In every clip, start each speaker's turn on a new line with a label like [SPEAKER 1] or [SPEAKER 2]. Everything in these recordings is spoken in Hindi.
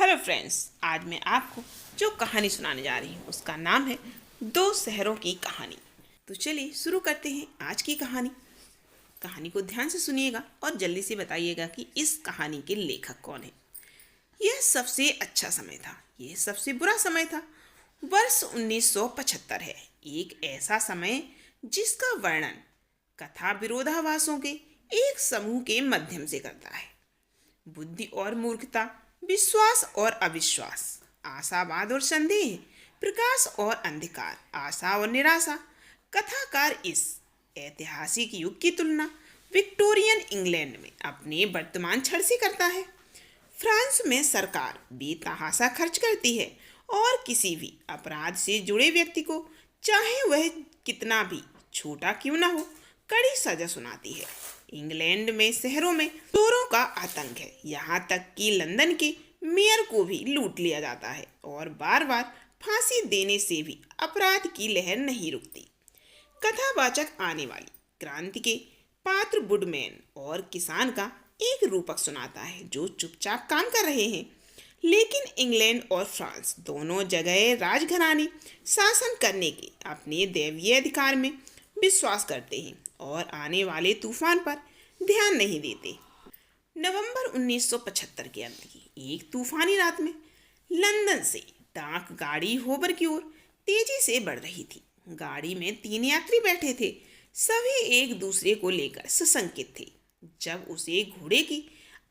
[SPEAKER 1] हेलो फ्रेंड्स, आज मैं आपको जो कहानी सुनाने जा रही हूँ उसका नाम है दो शहरों की कहानी। तो चलिए शुरू करते हैं आज की कहानी। कहानी को ध्यान से सुनिएगा और जल्दी से बताइएगा कि इस कहानी के लेखक कौन है। यह सबसे अच्छा समय था, यह सबसे बुरा समय था। वर्ष 1975 है, एक ऐसा समय जिसका वर्णन कथा विरोधाभासों के एक समूह के माध्यम से करता है। बुद्धि और मूर्खता, विश्वास और अविश्वास, आशावाद और संदेह, प्रकाश और अंधकार, आशा और निराशा। कथाकार इस ऐतिहासिक युग की तुलना विक्टोरियन इंग्लैंड में अपने वर्तमान क्षण से करता है। फ्रांस में सरकार बेतहाशा खर्च करती है और किसी भी अपराध से जुड़े व्यक्ति को, चाहे वह कितना भी छोटा क्यों ना हो, कड़ी सजा सुनाती है। इंग्लैंड में शहरों में चोरों का आतंक है, यहाँ तक कि लंदन के मेयर को भी लूट लिया जाता है और बार बार फांसी देने से भी अपराध की लहर नहीं रुकती। कथावाचक आने वाली क्रांति के पात्र वुडमैन और किसान का एक रूपक सुनाता है जो चुपचाप काम कर रहे हैं, लेकिन इंग्लैंड और फ्रांस दोनों जगह राजघराने शासन करने के अपने दैवीय अधिकार में विश्वास करते हैं और आने वाले तूफान पर ध्यान नहीं देते। नवंबर 1975 के अंत की एक तूफानी रात में लंदन से डाक गाड़ी होबर की ओर तेजी से बढ़ रही थी। गाड़ी में 3 यात्री बैठे थे, सभी एक दूसरे को लेकर सशंकित थे। जब उसे घोड़े की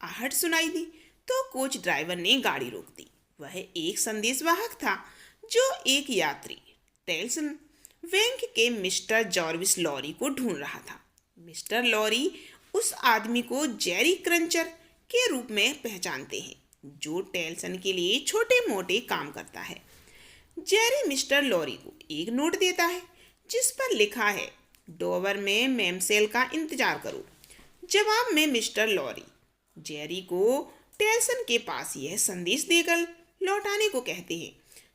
[SPEAKER 1] आहट सुनाई दी तो कोच ड्राइवर ने गाड़ी रोक दी। वह एक संदेशवाहक था जो एक यात्री टेल्सन बैंक के मिस्टर जॉर्विस लॉरी को ढूंढ रहा था। मिस्टर लॉरी उस आदमी को जेरी क्रंचर के रूप में पहचानते हैं जो टेल्सन के लिए छोटे मोटे काम करता है। जेरी मिस्टर लॉरी को एक नोट देता है जिस पर लिखा है, डोवर में मैमसेल का इंतजार करो। जवाब में मिस्टर लॉरी जेरी को टेल्सन के पास यह संदेश देकर लौटाने को कहते हैं,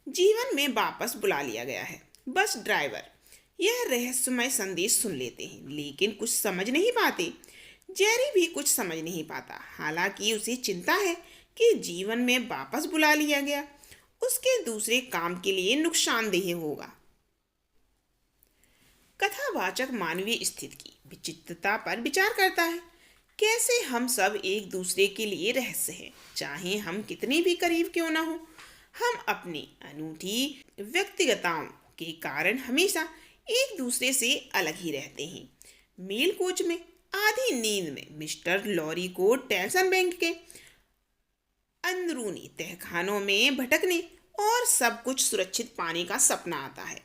[SPEAKER 1] जीवन में वापस बुला लिया गया है। बस ड्राइवर यह रहस्यमय संदेश सुन लेते हैं लेकिन कुछ समझ नहीं पाते। जेरी भी कुछ समझ नहीं पाता, हालांकि उसे चिंता है कि जीवन में वापस बुला लिया गया उसके दूसरे काम के लिए नुकसानदेह होगा। कथावाचक मानवीय स्थिति की विचित्रता पर विचार करता है। कैसे हम सब एक दूसरे के लिए रहस्य हैं, चाहे हम कितने भी करीब क्यों ना हो। हम अपनी अनूठी व्यक्तिगतताओं के कारण हमेशा एक दूसरे से अलग ही रहते हैं। मेल कोच में आधी नींद में मिस्टर लॉरी को टेल्सन बैंक के अंदरूनी तहखानों में भटकने और सब कुछ सुरक्षित पाने का सपना आता है।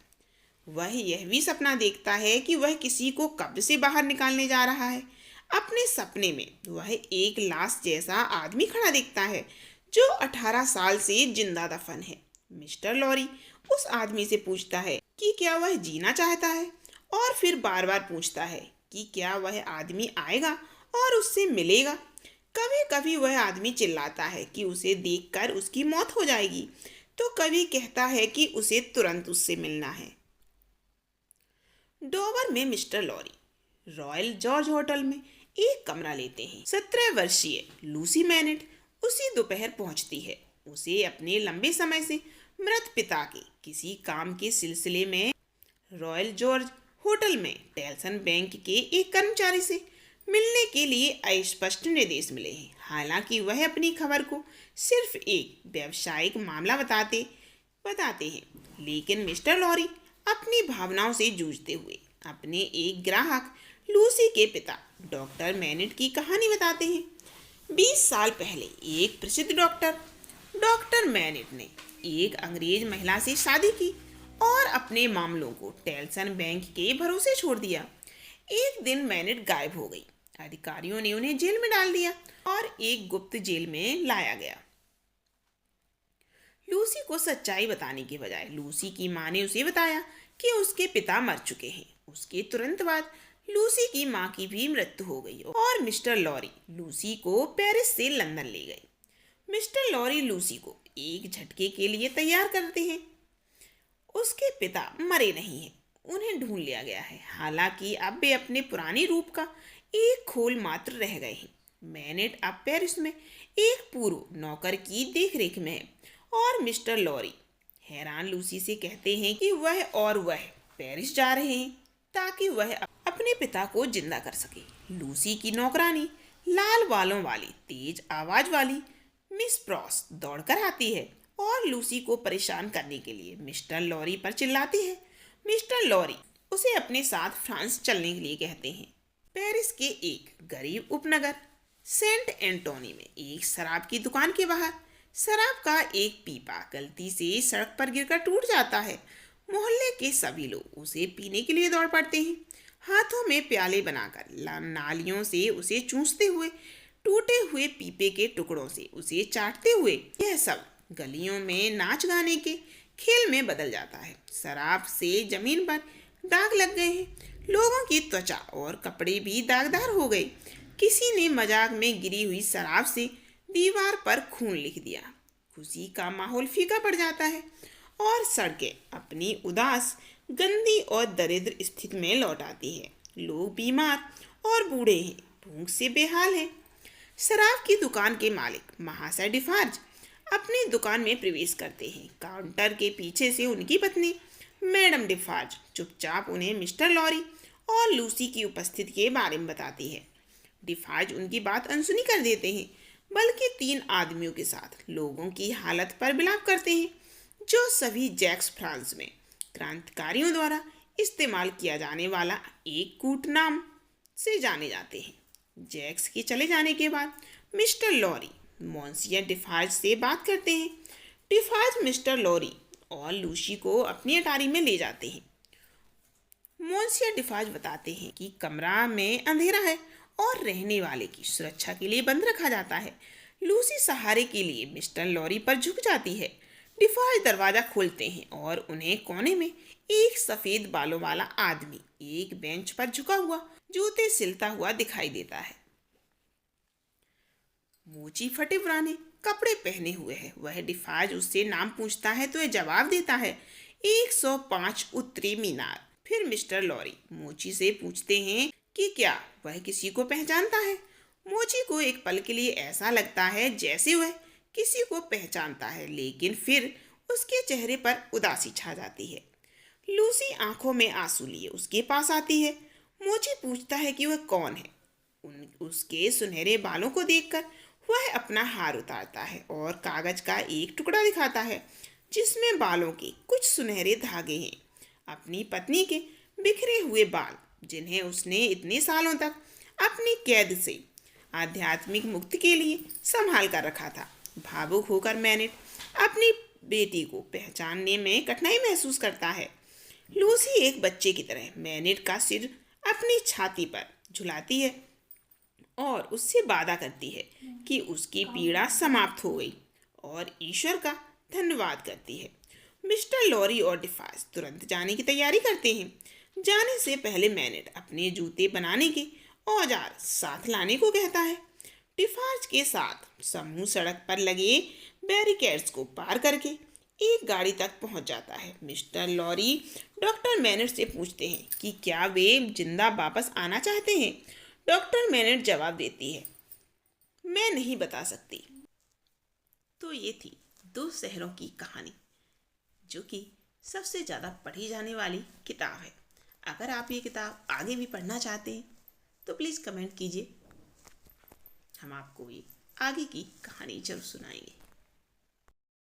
[SPEAKER 1] वह यह भी सपना देखता है कि वह किसी को कब्र से बाहर निकालने जा रहा है। अपने सपने में वह एक लाश जैसा आदमी खड़ा देखता है जो 18 साल से जिंदा दफन है। मिस्टर लॉरी उस आदमी से पूछता है कि क्या वह जीना चाहता है और फिर बार बार पूछता है कि क्या वह आदमी आएगा और उससे मिलेगा। कभी कभी वह आदमी चिल्लाता है कि उसे देखकर उसकी मौत हो जाएगी, तो कभी कहता है कि उसे तुरंत उससे मिलना है। डोवर में mister Lorry Royal George hotel में एक कमरा लेते हैं। 17 वर्षीय लूसी मैनेट उसी दोपहर पहुंचती है। उसे अपने लंबे समय से मृत पिता के किसी काम के सिलसिले में रॉयल जॉर्ज होटल में टेल्सन बैंक के एक कर्मचारी से मिलने के लिए अस्पष्ट निर्देश मिले हैं। हालांकि वह अपनी खबर को सिर्फ एक व्यावसायिक मामला बताते हैं, लेकिन मिस्टर लॉरी अपनी भावनाओं से जूझते हुए अपने एक ग्राहक लूसी के पिता डॉक्टर मैनेट की कहानी बताते हैं। 20 साल पहले एक प्रसिद्ध डॉक्टर मैनेट ने एक अंग्रेज महिला से शादी की और अपने मामलों को टेल्सन बैंक के भरोसे छोड़ दिया। एक दिन मैनेट गायब हो गई। अधिकारियों ने उन्हें जेल में डाल दिया और एक गुप्त जेल में लाया गया। लूसी को सच्चाई बताने के बजाय लूसी की मां ने उसे बताया कि उसके पिता मर चुके हैं। उसके तुरंत बाद लूसी की मां की भी मृत्यु हो गई और मिस्टर लॉरी लूसी को पेरिस से लंदन ले गए। मिस्टर लॉरी लूसी को एक झटके के लिए तैयार करते हैं। उसके पिता मरे नहीं हैं, उन्हें ढूंढ लिया गया है। हालांकि अब वे अपने पुराने रूप का एक खोल मात्र रह गए हैं। मैनेट अब पेरिस में एक पूर्व नौकर की देखरेख में है और मिस्टर लॉरी हैरान लूसी से कहते हैं कि वह पेरिस जा रहे हैं ताकि वह अपने पिता को जिंदा कर सके। लूसी की नौकरानी लाल बालों वाली तेज आवाज वाली मिस प्रॉस दौड़कर आती है और लूसी को परेशान करने के लिए मिस्टर लॉरी पर चिल्लाती है। मिस्टर लॉरी उसे अपने साथ फ्रांस चलने के लिए कहते हैं। पेरिस के एक गरीब उपनगर सेंट एंटोनी में एक शराब की दुकान के बाहर शराब का एक पीपा गलती से सड़क पर गिरकर टूट जाता है। मोहल्ले के सभी लोग उसे पीने के लिए दौड़ पड़ते हैं, हाथों में प्याले बनाकर नालियों से उसे चूसते हुए, टूटे हुए पीपे के टुकड़ों से उसे चाटते हुए। यह सब गलियों में नाच गाने के खेल में बदल जाता है। शराब से जमीन पर दाग लग गए हैं, लोगों की त्वचा और कपड़े भी दागदार हो गए। किसी ने मजाक में गिरी हुई शराब से दीवार पर खून लिख दिया। खुशी का माहौल फीका पड़ जाता है और सड़कें अपनी उदास, गंदी और दरिद्र स्थिति में लौट आती है। लोग बीमार और बूढ़े हैं, भूख से बेहाल हैं। शराब की दुकान के मालिक महाशय डिफार्ज अपनी दुकान में प्रवेश करते हैं। काउंटर के पीछे से उनकी पत्नी मैडम डिफार्ज चुपचाप उन्हें मिस्टर लॉरी और लूसी की उपस्थिति के बारे में बताती है। डिफार्ज उनकी बात अनसुनी कर देते हैं, बल्कि 3 आदमियों के साथ लोगों की हालत पर विलाप करते हैं, जो सभी जैक्स फ्रांस में क्रांतिकारियों द्वारा इस्तेमाल किया जाने वाला एक कूट नाम से जाने जाते हैं। जैक्स के चले जाने के बाद मिस्टर लॉरी मॉन्सियर डिफार्ज से बात करते हैं। डिफार्ज मिस्टर लॉरी और लूसी को अपनी अटारी में ले जाते हैं। मॉन्सियर डिफार्ज बताते हैं कि कमरा में अंधेरा है और रहने वाले की सुरक्षा के लिए बंद रखा जाता है। लूसी सहारे के लिए मिस्टर लॉरी पर झुक जाती है। डिफार्ज दरवाजा खोलते हैं और उन्हें कोने में एक सफेद बालों वाला आदमी एक बेंच पर झुका हुआ जूते सिलता हुआ दिखाई देता है। मोची फटे पुराने कपड़े पहने हुए है। वह डिफार्ज उससे नाम पूछता है तो यह जवाब देता है 105 उत्तरी मीनार। फिर मिस्टर लॉरी मोची से पूछते हैं कि क्या वह किसी को पहचानता है। मोची को एक पल के लिए ऐसा लगता है जैसे वह किसी को पहचानता है, लेकिन फिर उसके चेहरे पर उदासी छा जाती है। लूसी आंखों में आंसू लिए उसके पास आती है। मोची पूछता है कि वह कौन है। उसके सुनहरे बालों को देखकर वह अपना हार उतारता है और कागज का एक टुकड़ा दिखाता है जिसमें बालों के कुछ सुनहरे धागे हैं। अपनी पत्नी के बिखरे हुए बाल, जिन्हें उसने इतने सालों तक अपनी कैद से आध्यात्मिक मुक्ति के लिए संभाल कर रखा था। भावुक होकर मैनेट अपनी बेटी को पहचानने में कठिनाई महसूस करता है। लूसी एक बच्चे की तरह मैनेट का सिर अपनी छाती पर झुलाती है और उससे वादा करती है कि उसकी पीड़ा समाप्त हो गई और ईश्वर का धन्यवाद करती है। मिस्टर लॉरी और डिफार्ज तुरंत जाने की तैयारी करते हैं। जाने से पहले मैनेट अपने जूते बनाने के औजार साथ लाने को कहता है। डिफार्ज के साथ समूह सड़क पर लगे बैरिकेड्स को पार करके एक गाड़ी तक पहुंच जाता है। मिस्टर लॉरी डॉक्टर मैनेट से पूछते हैं कि क्या वे जिंदा वापस आना चाहते हैं। डॉक्टर मैनेट जवाब देती है, मैं नहीं बता सकती। तो ये थी 2 शहरों की कहानी, जो कि सबसे ज़्यादा पढ़ी जाने वाली किताब है। अगर आप ये किताब आगे भी पढ़ना चाहते हैं तो प्लीज़ कमेंट कीजिए, हम आपको ये आगे की कहानी जरूर सुनाएंगे।